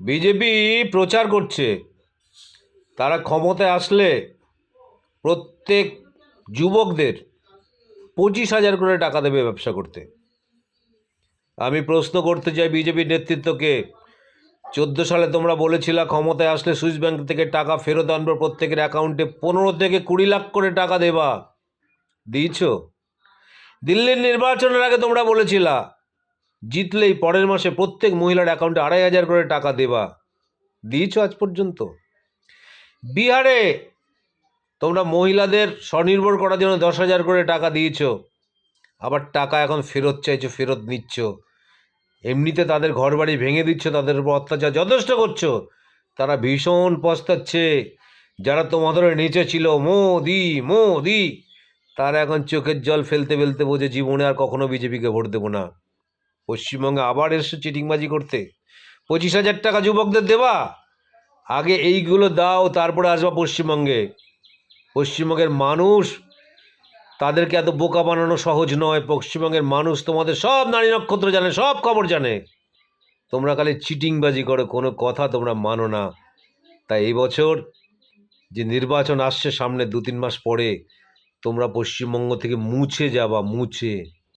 BJP প্রচার করছে তারা ক্ষমতায় আসলে প্রত্যেক যুবকদের 25,000 করে টাকা দেবে ব্যবসা করতে। আমি প্রশ্ন করতে চাই বিজেপির নেতৃত্বকে, 14 সালে তোমরা বলেছিলা ক্ষমতায় আসলে সুইস ব্যাংক থেকে টাকা ফেরত আনবো, প্রত্যেকের অ্যাকাউন্টে 15 থেকে 20 লাখ করে টাকা দেবা, দিয়েছ? দিল্লির নির্বাচনের আগে তোমরা বলেছিলা জিতলেই পরের মাসে প্রত্যেক মহিলার অ্যাকাউন্টে 2,500 করে টাকা দেবা, দিয়েছ আজ পর্যন্ত? বিহারে তোমরা মহিলাদের স্বনির্ভর করার জন্য 10,000 করে টাকা দিয়েছ, আবার টাকা এখন ফেরত চাইছো, ফেরত নিচ্ছ। এমনিতে তাদের ঘর বাড়ি ভেঙে দিচ্ছ, তাদের উপর অত্যাচার যথেষ্ট করছো, তারা ভীষণ পস্তাচ্ছে। যারা তোমাদের নিচে ছিল মোদি মোদি, তারা এখন চোখের জল ফেলতে ফেলতে বোঝে জীবনে আর কখনো বিজেপিকে ভোট দেবো না। পশ্চিমবঙ্গে আবার এসে চিটিংবাজি করতে 25,000 টাকা যুবকদের দেবা? আগে এইগুলো দাও, তারপরে আসবা পশ্চিমবঙ্গে। পশ্চিমবঙ্গের মানুষ, তাদেরকে এত বোকা বানানো সহজ নয়। পশ্চিমবঙ্গের মানুষ তোমাদের সব নারী নক্ষত্র জানে, সব খবর জানে। তোমরা খালি চিটিংবাজি করো, কোনো কথা তোমরা মানো না। তাই এই বছর যে নির্বাচন আসছে সামনে 2-3 মাস পরে, তোমরা পশ্চিমবঙ্গ থেকে মুছে যাবা, মুছে।